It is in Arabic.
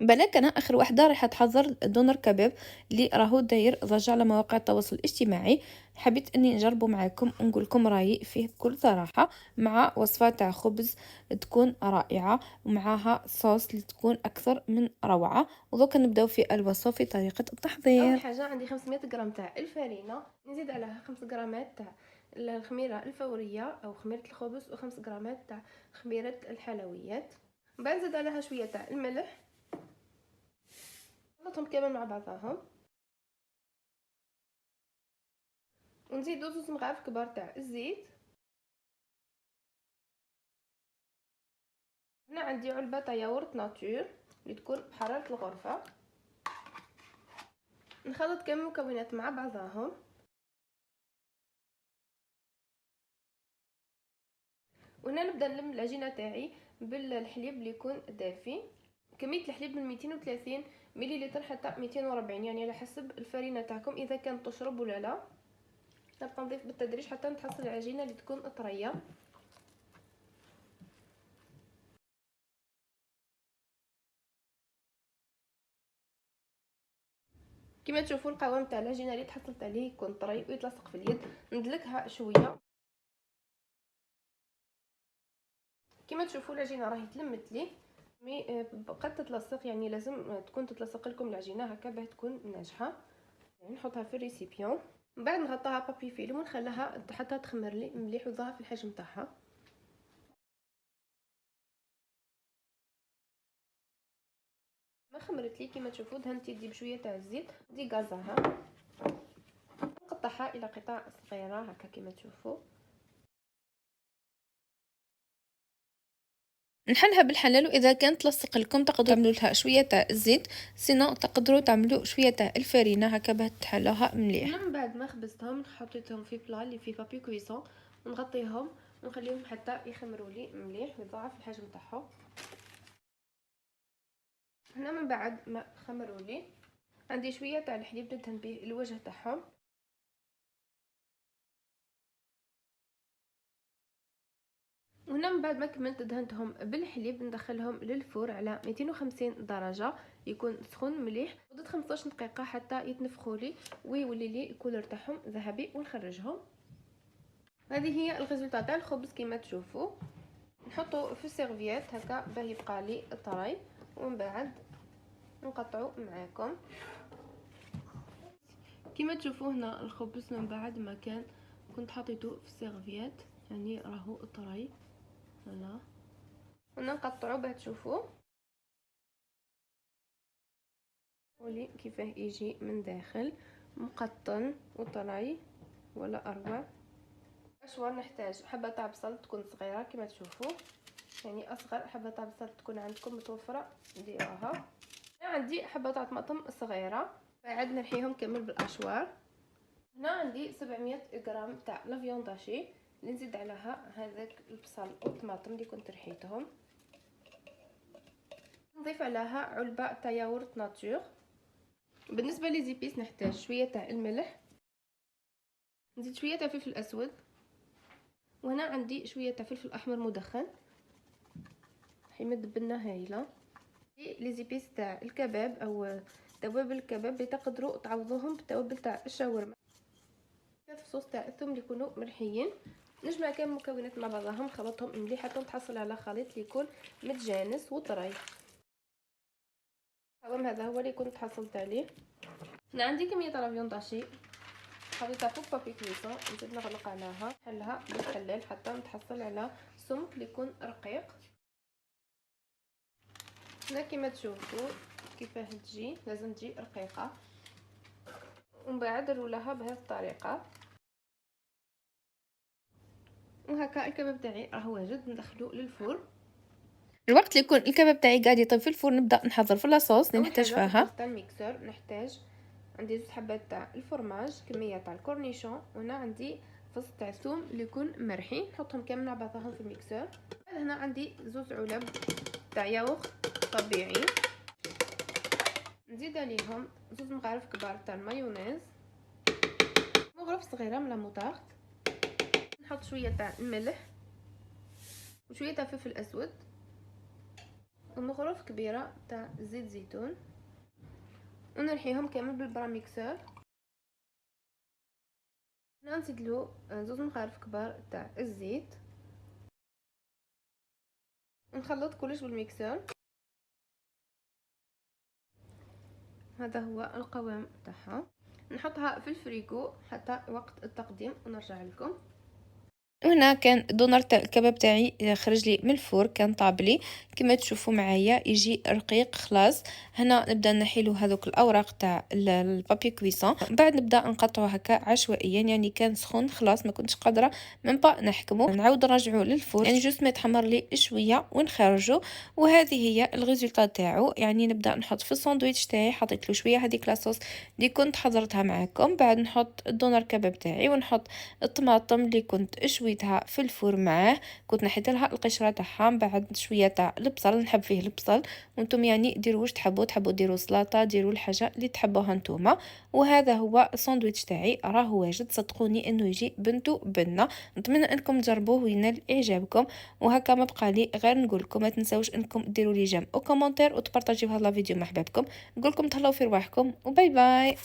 بالك انا اخر وحده رايحه تحضر دونر كباب اللي راهو داير ضجه على مواقع التواصل الاجتماعي. حبيت اني نجربه معكم ونقول لكم رايي فيه بكل صراحه، مع وصفه تاع خبز تكون رائعه ومعاها صوص اللي تكون اكثر من روعه. ودوك نبداو في الوصفه في طريقه اول التحضير. حاجه عندي 500 غرام تاع الفرينه، نزيد عليها 5 غرامات تاع الخميره الفوريه او خميره الخبز، و5 غرامات تاع خميره الحلويات. من بعد نزيد عليها شويه تاع الملح، نخلطهم كامل مع بعضهم، ونزيدو 2 مغارف كبار تاع الزيت. هنا عندي علبه تاع ياغورت ناتور اللي تكون بحراره الغرفه. نخلط كامل المكونات مع بعضهم، وهنا نبدا نلم العجينه تاعي بالحليب اللي يكون دافي. كميه الحليب من 230 مليلتر حتى 240، يعني على حسب الفرينه تاعكم اذا كانت تشرب ولا لا. نبقى نضيف بالتدريج حتى نتحصل العجينه اللي تكون طريه. كما تشوفوا القوام تاع العجينه اللي تحصلت عليه يكون طري ويتلصق في اليد. ندلكها شويه. كما تشوفوا العجينه راهي تلمت لي، مي بقات تتلصق، يعني لازم تكون تتلصق لكم العجينه هكا باه تكون ناجحه. يعني نحطها في الريسيبيون، من بعد نغطاها بابي فيلم ونخليها حتى تخمر لي مليح وتظهر في الحجم تاعها. ما خمرت لي كما تشوفوا، دهنت يدي بشويه تاع الزيت، دي غازها، نقطعها الى قطع صغيره هكا كما تشوفوا. نحلها بالحلال، واذا كانت تلصق لكم تقدروا تعملوا لها شويه تاع الزيت، سينو تقدروا تعملوا شويه تاع الفرينه هكا باه تحلوها مليح. من بعد ما خبزتهم حطيتهم في بلا اللي فيه بابي كويسون، ونغطيهم ونخليهم حتى يخمروا لي مليح ويضاعف الحجم تاعهم. هنا من بعد ما خمروا لي عندي شويه تاع الحليب ندهن به الوجه تاعهم. وهنا من بعد ما كملت دهنتهم بالحليب ندخلهم للفور على 250 درجه، يكون سخون مليح مده 15 دقيقه حتى يتنفخوا لي ويولي لي الكولر تاعهم ذهبي، ونخرجهم. هذه هي الريزلطات تاع الخبز كما تشوفوا. نحطو في سيرفيات هكا باه يبقى لي طري، ومن بعد نقطعو معاكم كما تشوفوا. هنا الخبز من بعد ما كان كنت حطيته في سيرفيات، يعني راهو طري. هنا نقطعو باه تشوفوا ولي كيفاه يجي من داخل مقطن وطري ولا اروع. اشوار نحتاج حبه تاع بصل تكون صغيره كما تشوفوا، يعني اصغر حبه تاع بصل تكون عندكم متوفره ديروها. عندي حبه تاع طماطم صغيره، بعد نرحيهم كامل بالاشوار. هنا عندي 700 غرام تاع لافيونداشي اللي نزيد عليها هذاك البصل والطماطم اللي كنت رحيتهم. نضيف عليها علبه تاع ياغورت ناتور. بالنسبه لي زيبيس نحتاج شويه تاع الملح، نزيد شويه تاع فلفل اسود، وهنا عندي شويه تاع فلفل احمر مدخن، حمض بنه هايله. لي زيبيس تاع الكباب او توابل الكباب اللي تقدروا تعوضوهم بالتوابل تاع الشاورما. الصوص تاع الثوم اللي يكونوا مرحيين. نجمع كامل المكونات مع بعضهم، نخلطهم مليح حتى نتحصل على خليط اللي يكون متجانس وطري. القوام هذا هو اللي كنت حصلت عليه. هنا عندي كميه تاع لافيونداشي حطيتها فوق بابي كويسون، نزيد نغلق عليها نحلها بالحلال حتى نتحصل على سمك اللي يكون رقيق. هنا كما تشوفوا كيفاه تجي، لازم تجي رقيقه، ومن بعد نرولها بهذه الطريقه. وهكا الكباب تاعي راهو واجد، ندخلو للفرن. الوقت اللي يكون الكباب تاعي قاعد يطيب في الفرن نبدا نحضر في لاصوص اللي اول نحتاج حاجه فيها. الطاسه تاع الميكسور نحتاج، عندي 2 حبات تاع الفرماج، كميه تاع الكورنيشون، وهنا عندي فص تاع ثوم اللي يكون مرحي، نحطهم كامل مع بعضهم في الميكسور. هنا عندي 2 علب تاع ياغورت طبيعي، نزيد عليهم 2 مغارف كبار تاع المايونيز، مغرف صغيره من لاموطارد، نحط شويه تاع الملح وشويه تاع فلفل اسود، ومغروف كبيره تاع زيت زيتون، ونرحيهم كامل بالبراميكسور. هنا نزيدلو زوج مغارف كبار تاع الزيت، ونخلط كلش بالميكسور. هذا هو القوام تاعها. نحطها في الفريغو حتى وقت التقديم ونرجع لكم. وهنا كان دونر تاع الكباب تاعي خرج لي من الفور، كان طابلي كما تشوفوا معايا، يجي رقيق خلاص. هنا نبدا نحيلو هذوك الاوراق تاع البابي كويسون، بعد نبدا نقطعو هكا عشوائيا، يعني كان سخون خلاص ما كنتش قادره من با نحكمو. نعاود نرجعو للفور، يعني جوست ما يتحمر لي شويه ونخرجو. وهذه هي الريزولطات تاعو. يعني نبدا نحط في الساندويتش تاعي، حطيت له شويه هذيك لاصوص اللي كنت حضرتها معاكم، بعد نحط الدونر كباب تاعي ونحط الطماطم اللي كنت شويتها في الفور معاه، كنت نحيت لها القشره تاعها، بعد شويه تاع البصل، نحب فيه البصل، وانتم يعني ديروا واش تحبوا ديروا سلطه، ديروا الحاجه اللي تحبوها نتوما. وهذا هو الساندويتش تاعي، راه واجد صدقوني انه يجي بنتو بنه. نتمنى انكم تجربوه وينال اعجابكم. وهكا ما بقى لي غير نقول لكم ما تنساوش انكم ديروا لي جيم او كومونتير وتبارطاجيو هذا الفيديو مع احبابكم. نقول لكم تهلاو في رواحكم وباي باي.